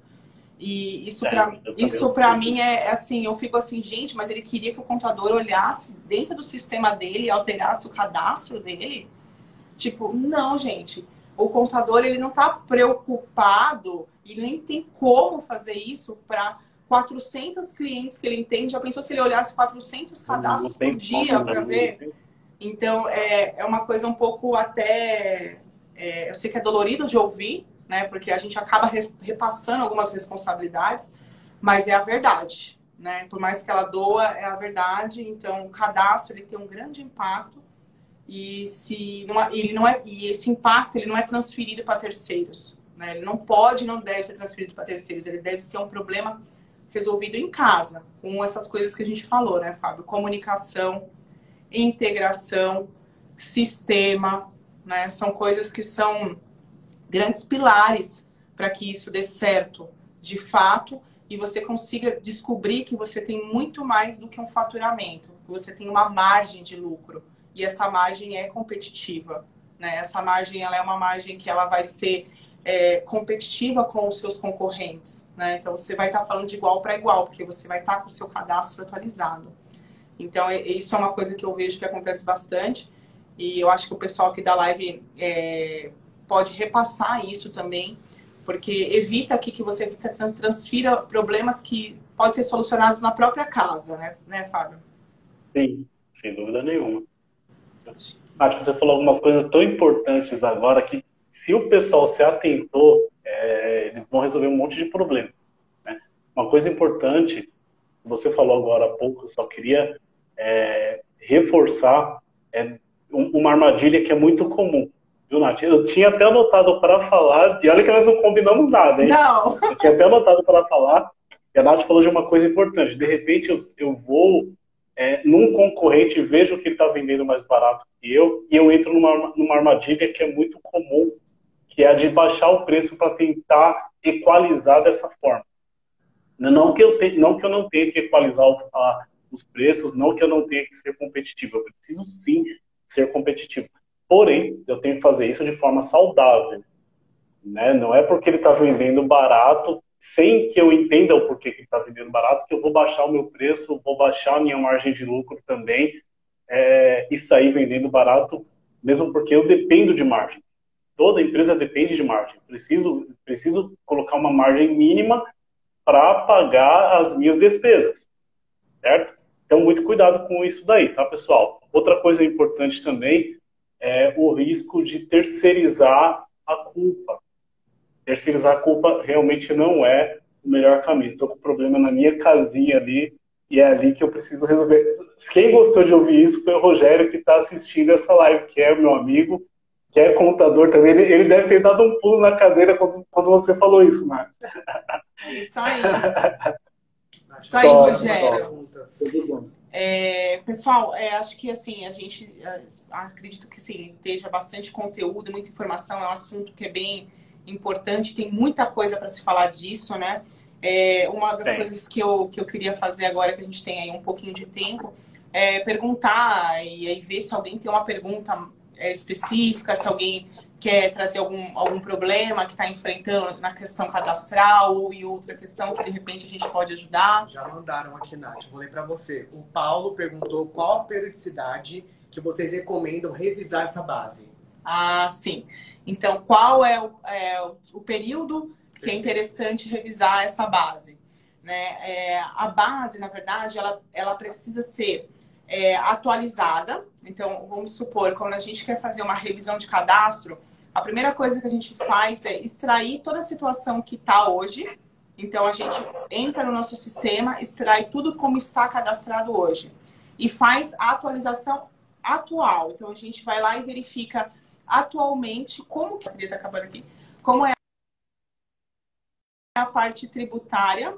S1: E isso para mim é assim, eu fico assim, gente, mas ele queria que o contador olhasse dentro do sistema dele e alterasse o cadastro dele? Tipo, não, gente. O contador, ele não está preocupado e nem tem como fazer isso para 400 clientes que ele entende. Já pensou se ele olhasse 400 cadastros por dia para ver? Então, é uma coisa um pouco até... eu sei que é dolorido de ouvir, né? Porque a gente acaba repassando algumas responsabilidades, mas é a verdade, né? Por mais que ela doa, é a verdade. Então, o cadastro, ele tem um grande impacto. E esse impacto ele não é transferido para terceiros, né? Ele não pode, não deve ser transferido para terceiros. Ele deve ser um problema resolvido em casa, com essas coisas que a gente falou, né, Fábio? Comunicação, integração, sistema, né? São coisas que são grandes pilares para que isso dê certo de fato e você consiga descobrir que você tem muito mais do que um faturamento, que você tem uma margem de lucro. E essa margem é competitiva, né? Essa margem, ela é uma margem que ela vai ser competitiva com os seus concorrentes, né? Então, você vai estar falando de igual para igual, porque você vai estar com o seu cadastro atualizado. Então, isso é uma coisa que eu vejo que acontece bastante. E eu acho que o pessoal aqui da live pode repassar isso também, porque evita aqui que você transfira problemas que podem ser solucionados na própria casa, né, Fábio?
S3: Sim, sem dúvida nenhuma. Nath, você falou algumas coisas tão importantes agora que, se o pessoal se atentou, eles vão resolver um monte de problema, né? Uma coisa importante, você falou agora há pouco, eu só queria reforçar uma armadilha que é muito comum, viu, Nath? Eu tinha até anotado para falar, e olha que nós não combinamos nada, hein?
S1: Não!
S3: Eu tinha até anotado para falar, e a Nath falou de uma coisa importante. De repente, eu vou num concorrente, vejo que ele está vendendo mais barato que eu, e eu entro numa armadilha que é muito comum, que é a de baixar o preço para tentar equalizar dessa forma. Não que eu não tenha que equalizar os preços, não que eu não tenha que ser competitivo. Eu preciso sim ser competitivo. Porém, eu tenho que fazer isso de forma saudável, né? Não é porque ele está vendendo barato, sem que eu entenda o porquê que ele está vendendo barato, que eu vou baixar o meu preço, vou baixar a minha margem de lucro também, e sair vendendo barato, mesmo porque eu dependo de margem. Toda empresa depende de margem. Preciso colocar uma margem mínima para pagar as minhas despesas, certo? Então, muito cuidado com isso daí, tá, pessoal? Outra coisa importante também é o risco de terceirizar a culpa. Terceirizar a culpa realmente não é o melhor caminho. Estou com problema na minha casinha ali e é ali que eu preciso resolver. Quem gostou de ouvir isso foi o Rogério, que está assistindo essa live, que é meu amigo, que é contador também. Ele deve ter dado um pulo na cadeira quando você falou isso, Marcos.
S1: Isso aí. Isso aí, Rogério. Pessoal, acho que assim, a gente acredito que sim, esteja bastante conteúdo, muita informação, é um assunto que é bem importante, tem muita coisa para se falar disso, né? Uma das coisas que eu queria fazer agora, que a gente tem aí um pouquinho de tempo, é perguntar e aí ver se alguém tem uma pergunta específica, se alguém quer trazer algum problema que está enfrentando na questão cadastral e outra questão que de repente a gente pode ajudar.
S2: Já mandaram aqui, Nath, vou ler para você. O Paulo perguntou qual a periodicidade que vocês recomendam revisar essa base.
S1: Ah, sim. Então, qual é o período que é interessante revisar essa base? Né? A base, na verdade, ela precisa ser atualizada. Então, vamos supor, quando a gente quer fazer uma revisão de cadastro, a primeira coisa que a gente faz é extrair toda a situação que está hoje. Então, a gente entra no nosso sistema, extrai tudo como está cadastrado hoje e faz a atualização atual. Então, a gente vai lá e verifica atualmente como que está acabando aqui, como é a parte tributária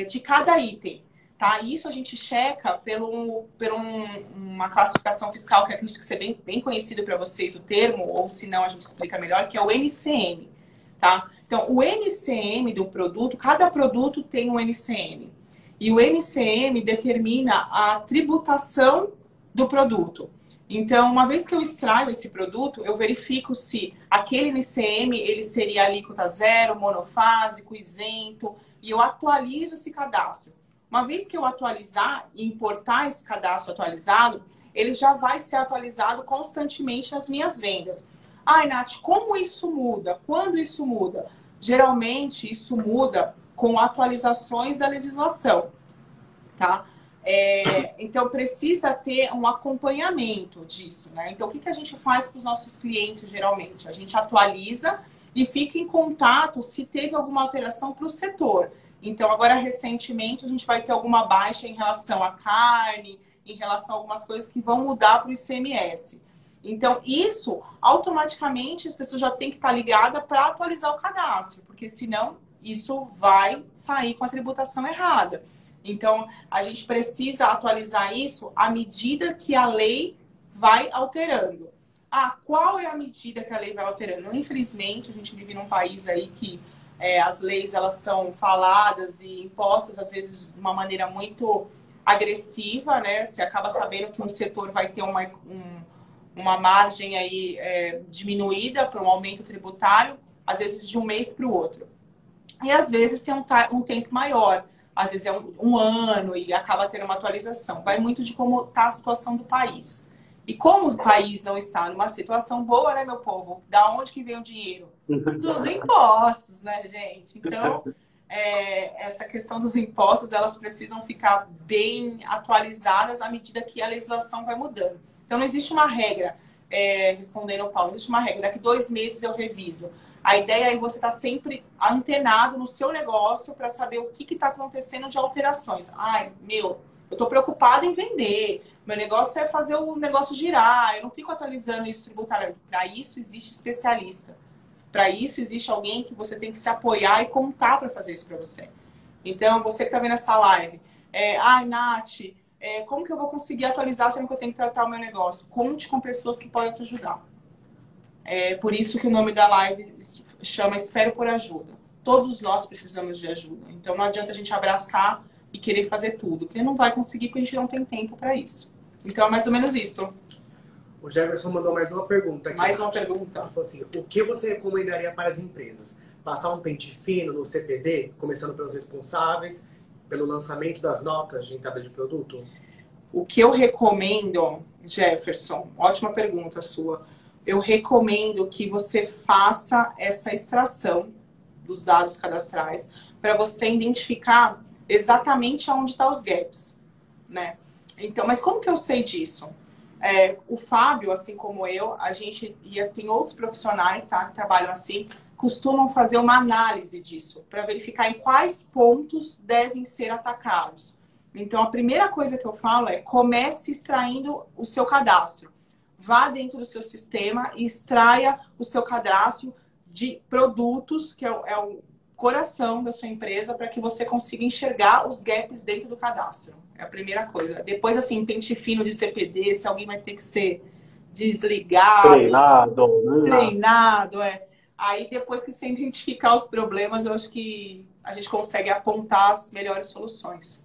S1: de cada item. Tá? Isso a gente checa por uma classificação fiscal que acredito que seja bem conhecido para vocês o termo, ou se não a gente explica melhor, que é o NCM. Tá? Então, o NCM do produto, cada produto tem um NCM. E o NCM determina a tributação do produto. Então, uma vez que eu extraio esse produto, eu verifico se aquele NCM ele seria alíquota zero, monofásico, isento, e eu atualizo esse cadastro. Uma vez que eu atualizar e importar esse cadastro atualizado, ele já vai ser atualizado constantemente nas minhas vendas. Ai, Nath, como isso muda? Quando isso muda? Geralmente, isso muda com atualizações da legislação, tá? Então, precisa ter um acompanhamento disso, né? Então, o que a gente faz com os nossos clientes, geralmente? A gente atualiza e fica em contato se teve alguma alteração para o setor. Então, agora, recentemente, a gente vai ter alguma baixa em relação à carne, em relação a algumas coisas que vão mudar para o ICMS. Então, isso, automaticamente, as pessoas já têm que estar ligadas para atualizar o cadastro, porque senão isso vai sair com a tributação errada. Então, a gente precisa atualizar isso à medida que a lei vai alterando. Qual é a medida que a lei vai alterando? Infelizmente, a gente vive num país aí que as leis elas são faladas e impostas, às vezes, de uma maneira muito agressiva, né? Você acaba sabendo que um setor vai ter uma margem aí diminuída para um aumento tributário, às vezes de um mês para o outro. E às vezes tem um tempo maior, às vezes é um ano e acaba tendo uma atualização. Vai muito de como está a situação do país. E como o país não está numa situação boa, né, meu povo? Da onde que vem o dinheiro? Dos impostos, né, gente? Então, essa questão dos impostos, elas precisam ficar bem atualizadas à medida que a legislação vai mudando. Então, não existe uma regra, respondendo ao Paulo, não existe uma regra. Daqui 2 meses eu reviso. A ideia é você estar sempre antenado no seu negócio para saber o que está acontecendo de alterações. Ai, eu estou preocupada em vender. Meu negócio é fazer o negócio girar. Eu não fico atualizando isso tributário. Para isso existe especialista. Para isso existe alguém que você tem que se apoiar e contar para fazer isso para você. Então, você que está vendo essa live, Nath, como que eu vou conseguir atualizar sendo que eu tenho que tratar o meu negócio? Conte com pessoas que podem te ajudar. É por isso que o nome da live chama Espero por Ajuda. Todos nós precisamos de ajuda. Então não adianta a gente abraçar e querer fazer tudo, porque não vai conseguir porque a gente não tem tempo para isso. Então é mais ou menos isso.
S2: O Jefferson mandou mais uma pergunta aqui.
S1: Mais uma pergunta.
S2: Ele falou assim, o que você recomendaria para as empresas? Passar um pente fino no CPD, começando pelos responsáveis, pelo lançamento das notas de entrada de produto?
S1: O que eu recomendo, Jefferson, ótima pergunta sua. Eu recomendo que você faça essa extração dos dados cadastrais para você identificar exatamente onde estão os gaps, né? Então, mas como que eu sei disso? O Fábio, assim como eu, a gente tem outros profissionais, tá, que trabalham assim, costumam fazer uma análise disso para verificar em quais pontos devem ser atacados. Então, a primeira coisa que eu falo é comece extraindo o seu cadastro. Vá dentro do seu sistema e extraia o seu cadastro de produtos, que é o coração da sua empresa, para que você consiga enxergar os gaps dentro do cadastro. É a primeira coisa. Depois, assim, pente fino de CPD, se alguém vai ter que ser desligado. Treinado, Aí, depois que você identificar os problemas, eu acho que a gente consegue apontar as melhores soluções.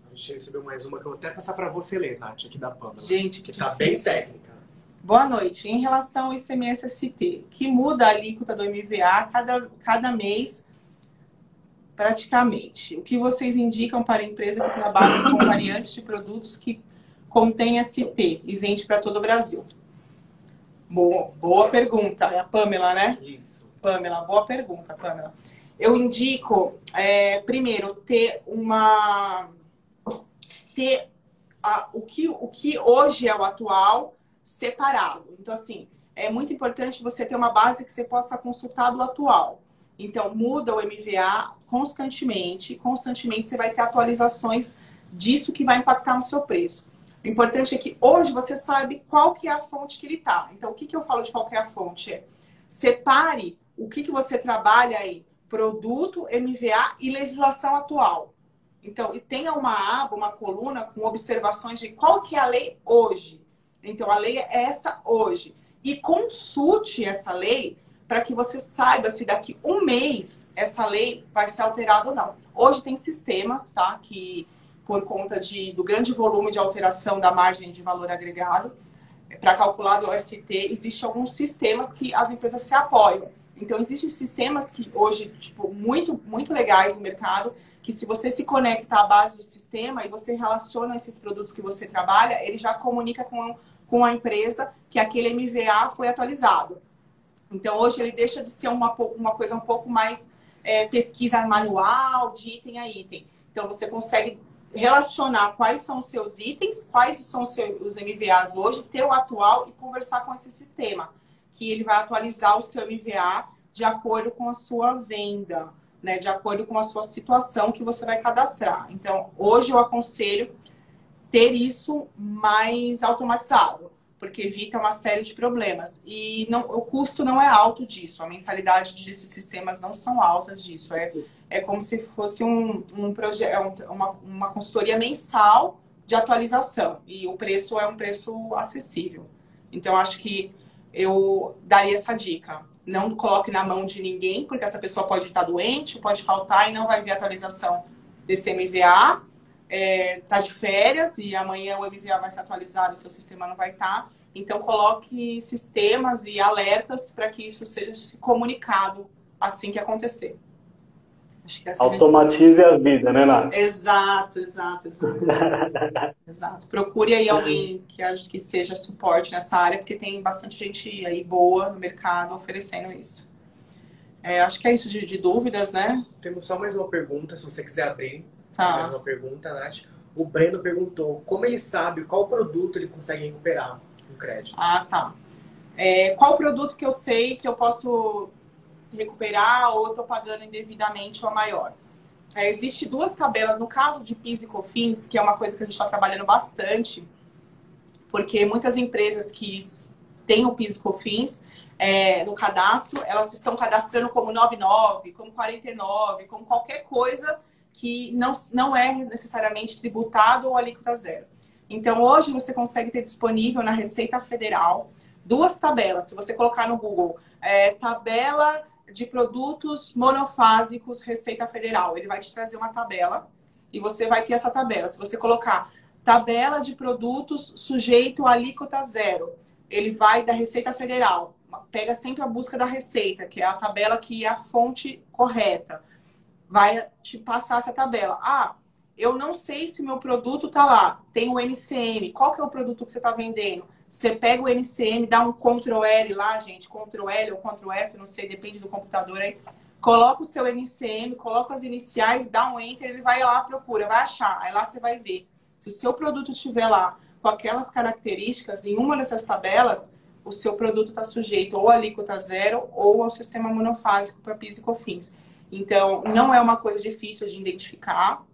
S2: A gente recebeu mais uma que eu vou até passar para você ler, Nath, aqui da Pâmela.
S1: Gente, que
S2: tá bem técnica.
S1: Boa noite. Em relação ao ICMS-ST, que muda a alíquota do MVA cada mês, praticamente. O que vocês indicam para a empresa que trabalha com variantes de produtos que contém ST e vende para todo o Brasil? Boa pergunta. É a Pâmela, né?
S2: Isso.
S1: Pâmela, boa pergunta, Pâmela. Eu indico, primeiro, ter o que hoje é o atual separado. Então, assim, é muito importante você ter uma base que você possa consultar do atual. Então, muda o MVA constantemente você vai ter atualizações disso que vai impactar no seu preço. O importante é que hoje você sabe qual que é a fonte que ele está. Então, o que eu falo de qual que é a fonte? Separe o que você trabalha aí, produto, MVA e legislação atual. Então, e tenha uma aba, uma coluna com observações de qual que é a lei hoje. Então, a lei é essa hoje. E consulte essa lei para que você saiba se daqui um mês essa lei vai ser alterada ou não. Hoje tem sistemas, tá? Que, por conta do grande volume de alteração da margem de valor agregado, para calcular do OST, existem alguns sistemas que as empresas se apoiam. Então, existem sistemas que hoje, tipo, muito, muito legais no mercado, que se você se conecta à base do sistema e você relaciona esses produtos que você trabalha, ele já comunica com a empresa que aquele MVA foi atualizado. Então, hoje ele deixa de ser uma coisa um pouco mais pesquisa manual, de item a item. Então, você consegue relacionar quais são os seus itens, quais são os MVAs hoje, ter o atual e conversar com esse sistema, que ele vai atualizar o seu MVA de acordo com a sua venda, né, de acordo com a sua situação que você vai cadastrar. Então, hoje eu aconselho ter isso mais automatizado, porque evita uma série de problemas. E o custo não é alto disso, a mensalidade desses sistemas não são altas disso. É como se fosse uma consultoria mensal de atualização. E o preço é um preço acessível. Então, acho que eu daria essa dica. Não coloque na mão de ninguém, porque essa pessoa pode estar doente, pode faltar e não vai ver a atualização desse MVA. Tá de férias e amanhã o MVA vai ser atualizado, o seu sistema não vai estar. Então, coloque sistemas e alertas para que isso seja comunicado assim que acontecer. Acho que essa
S3: automatize a vida, né, Nath?
S1: Exato. Exato. Procure aí alguém que seja suporte nessa área, porque tem bastante gente aí boa no mercado oferecendo isso. Acho que é isso de dúvidas, né?
S2: Temos só mais uma pergunta, se você quiser abrir.
S1: Tá.
S2: Mais uma pergunta, Nath. O Breno perguntou como ele sabe qual produto ele consegue recuperar o crédito.
S1: Ah, tá. Qual produto que eu sei que eu posso recuperar ou estou pagando indevidamente ou maior? Existem duas tabelas, no caso de PIS e COFINS, que é uma coisa que a gente está trabalhando bastante, porque muitas empresas que têm o PIS e COFINS no cadastro, elas estão cadastrando como 99, como 49, como qualquer coisa que não é necessariamente tributado ou alíquota zero. Então, hoje você consegue ter disponível na Receita Federal duas tabelas. Se você colocar no Google, tabela de produtos monofásicos Receita Federal, ele vai te trazer uma tabela e você vai ter essa tabela. Se você colocar tabela de produtos sujeito a alíquota zero, ele vai da Receita Federal. Pega sempre a busca da Receita, que é a tabela que é a fonte correta. Vai te passar essa tabela. Ah, eu não sei se o meu produto está lá. Tem o NCM. Qual que é o produto que você está vendendo? Você pega o NCM, dá um Ctrl-L lá, gente. Ctrl-L ou Ctrl-F, não sei, depende do computador aí. Coloca o seu NCM, coloca as iniciais, dá um Enter, ele vai lá, procura, vai achar. Aí lá você vai ver. Se o seu produto estiver lá com aquelas características, em uma dessas tabelas, o seu produto está sujeito ou à alíquota zero ou ao sistema monofásico para PIS e COFINS. Então, não é uma coisa difícil de identificar.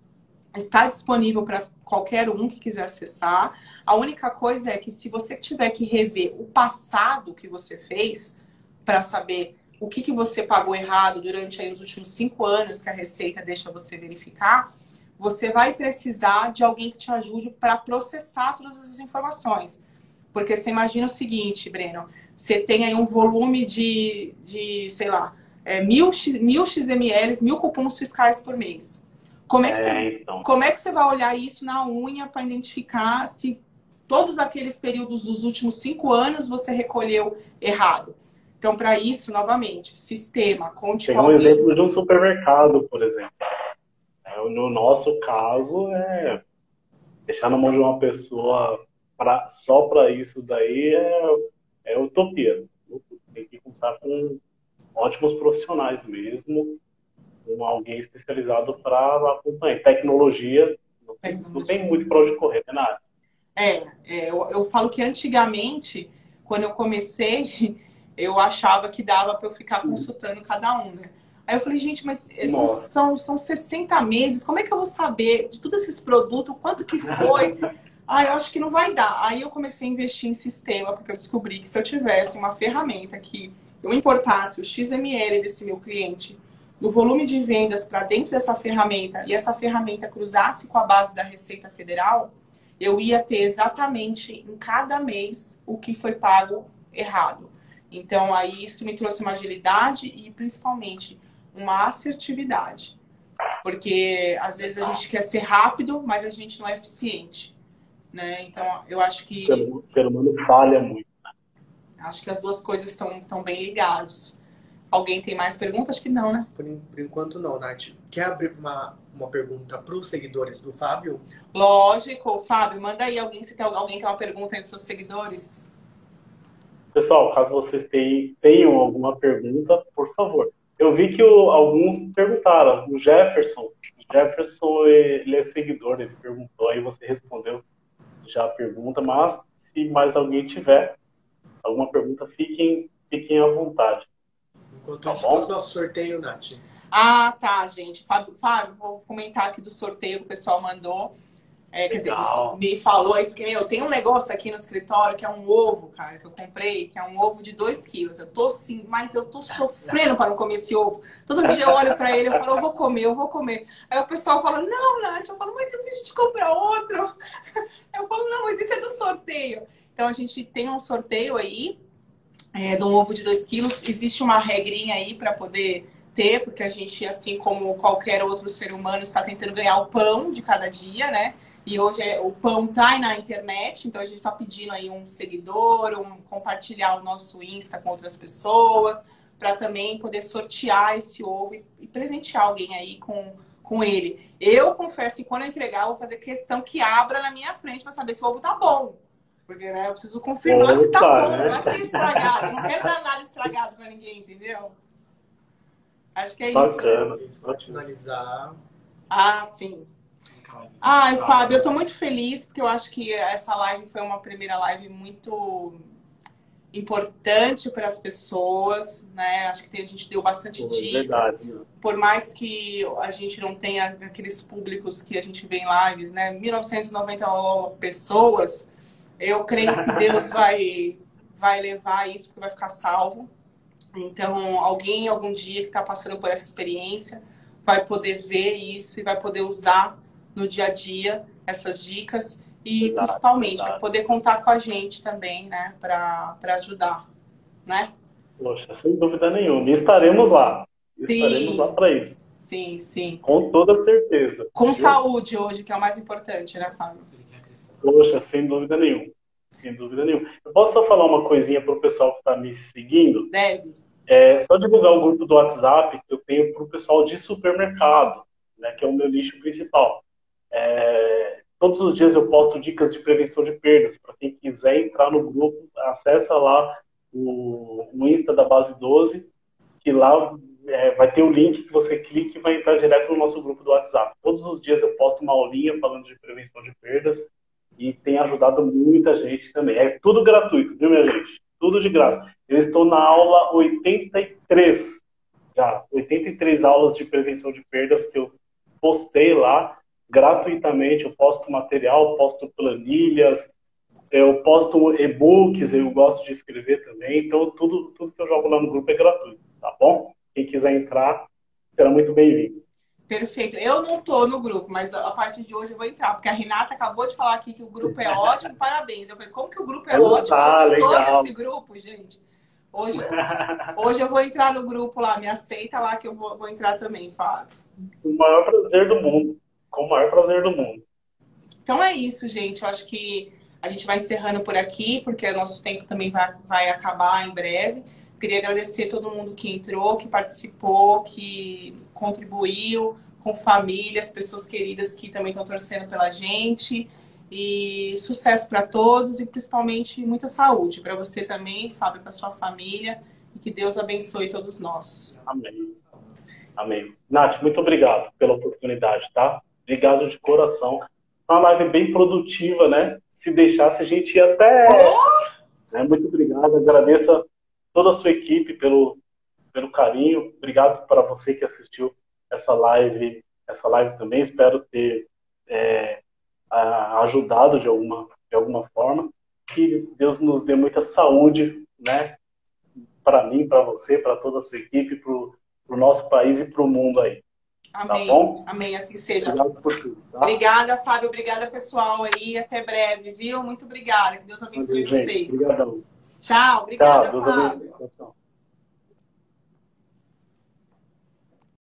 S1: Está disponível para qualquer um que quiser acessar. A única coisa é que se você tiver que rever o passado que você fez, para saber o que você pagou errado durante aí os últimos 5 anos que a Receita deixa você verificar, você vai precisar de alguém que te ajude para processar todas essas informações. Porque você imagina o seguinte, Breno, você tem aí um volume de sei lá, 1.000 XMLs, 1.000 cupons fiscais por mês. Como é que você vai olhar isso na unha para identificar se todos aqueles períodos dos últimos 5 anos você recolheu errado? Então, para isso, novamente, sistema, conte.
S3: Tem um exemplo de um supermercado, por exemplo. No nosso caso, deixar na mão de uma pessoa só para isso daí é utopia. Tem que contar com ótimos profissionais mesmo, com alguém especializado para acompanhar. Tecnologia, não tem muito para onde correr, né, Nath?
S1: Eu falo que antigamente, quando eu comecei, eu achava que dava para eu ficar consultando cada um, né? Aí eu falei, gente, mas são 60 meses, como é que eu vou saber de todos esses produtos, quanto que foi? Eu acho que não vai dar. Aí eu comecei a investir em sistema, porque eu descobri que se eu tivesse uma ferramenta que eu importasse o XML desse meu cliente, no volume de vendas para dentro dessa ferramenta, e essa ferramenta cruzasse com a base da Receita Federal, eu ia ter exatamente em cada mês o que foi pago errado. Então, aí isso me trouxe uma agilidade e, principalmente, uma assertividade. Porque, às vezes, a gente quer ser rápido, mas a gente não é eficiente. Né? Então, eu acho que...
S3: O ser humano falha muito.
S1: Acho que as duas coisas estão bem ligadas. Alguém tem mais perguntas? Acho que não, né?
S2: Por enquanto não, Nath. Quer abrir uma pergunta para os seguidores do Fábio?
S1: Lógico. Fábio, manda aí se tem alguém que tem uma pergunta aí dos seus seguidores.
S3: Pessoal, caso vocês tenham alguma pergunta, por favor. Eu vi que alguns perguntaram. O Jefferson, ele é seguidor, ele perguntou, aí você respondeu já a pergunta, mas se mais alguém tiver alguma pergunta, fiquem à vontade.
S2: Enquanto isso, o nosso sorteio, Nath.
S1: Tá, gente. Fábio, vou comentar aqui do sorteio que o pessoal mandou. Quer dizer, me falou aí, porque, tem um negócio aqui no escritório que é um ovo, cara, que eu comprei, que é um ovo de 2 quilos. Eu tô assim, mas eu tô sofrendo para não comer esse ovo. Todo dia eu olho para ele, eu falo, eu vou comer. Aí o pessoal fala, não, Nath, eu falo, mas eu fiz de comprar outro. Eu falo, não, mas isso é do sorteio. Então a gente tem um sorteio aí, de um ovo de 2 quilos. Existe uma regrinha aí para poder ter, porque a gente, assim como qualquer outro ser humano, está tentando ganhar o pão de cada dia, né? E hoje o pão tá aí na internet, então a gente está pedindo aí um seguidor, compartilhar o nosso Insta com outras pessoas, para também poder sortear esse ovo e presentear alguém aí com ele. Eu confesso que quando eu entregar, eu vou fazer questão que abra na minha frente para saber se o ovo tá bom. Porque, né, eu preciso confirmar se tá bom,
S3: né?
S1: não é que é estragado. Não quero dar nada estragado para ninguém, entendeu? Acho que é
S3: Bacana.
S1: isso.
S2: Pode finalizar.
S1: Ah, sim. Ai, Fábio, eu tô muito feliz porque eu acho que essa live foi uma primeira live muito importante para as pessoas, né? Acho que a gente deu bastante dica.
S3: Verdade.
S1: Por mais que a gente não tenha aqueles públicos que a gente vê em lives, né? 1990 pessoas, eu creio que Deus vai levar isso, porque vai ficar salvo. Então, alguém, algum dia que está passando por essa experiência, vai poder ver isso e vai poder usar no dia a dia essas dicas e, principalmente, vai poder contar com a gente também, né, para ajudar, né?
S3: Poxa, sem dúvida nenhuma. E estaremos lá.
S1: Sim.
S3: Estaremos lá para isso.
S1: Sim, sim.
S3: Com toda certeza.
S1: Com saúde hoje, que é o mais importante, né, Fábio?
S3: Poxa, sem dúvida nenhuma. Sem dúvida nenhuma. Eu posso só falar uma coisinha para o pessoal que está me seguindo?
S1: Deve.
S3: Só divulgar o grupo do WhatsApp que eu tenho para o pessoal de supermercado, né, que é o meu nicho principal. Todos os dias eu posto dicas de prevenção de perdas. Para quem quiser entrar no grupo, acessa lá o Insta da Base 12, que lá vai ter um link que você clica e vai entrar direto no nosso grupo do WhatsApp. Todos os dias eu posto uma aulinha falando de prevenção de perdas e tem ajudado muita gente também. É tudo gratuito, viu, minha gente? Tudo de graça. Eu estou na aula 83 já. 83 aulas de prevenção de perdas que eu postei lá gratuitamente. Eu posto material, posto planilhas, eu posto e-books, eu gosto de escrever também. Então, tudo que eu jogo lá no grupo é gratuito, tá bom? Quem quiser entrar, será muito bem-vindo.
S1: Perfeito. Eu não tô no grupo, mas a partir de hoje eu vou entrar, porque a Renata acabou de falar aqui que o grupo é ótimo, parabéns. Eu falei, como que o grupo é ótimo? Eu não tô nesse grupo, gente. Hoje eu vou entrar no grupo lá, me aceita lá que eu vou entrar também, Fábio.
S3: Com o maior prazer do mundo. Com o maior prazer do mundo.
S1: Então é isso, gente. Eu acho que a gente vai encerrando por aqui, porque o nosso tempo também vai acabar em breve. Queria agradecer todo mundo que entrou, que participou, que contribuiu com famílias, pessoas queridas que também estão torcendo pela gente. E sucesso para todos e principalmente muita saúde para você também, Fábio, para sua família. E que Deus abençoe todos nós.
S3: Amém. Amém. Nath, muito obrigado pela oportunidade, tá? Obrigado de coração. Uma live bem produtiva, né? Se deixasse, a gente ia até... Muito obrigado. Agradeço toda a sua equipe pelo carinho. Obrigado para você que assistiu essa live também. Espero ter ajudado de alguma forma. Que Deus nos dê muita saúde, né? Para mim, para você, para toda a sua equipe, para o nosso país e para o mundo aí.
S1: Amém.
S3: Tá bom?
S1: Amém, assim seja.
S3: Obrigado por tudo, tá?
S1: Obrigada, Fábio. Obrigada, pessoal aí. Até breve, viu? Muito obrigada. Que Deus abençoe vocês.
S3: Obrigadão.
S1: Tchau. Obrigada,
S3: Tchau, Deus
S1: Fábio.
S3: abençoe.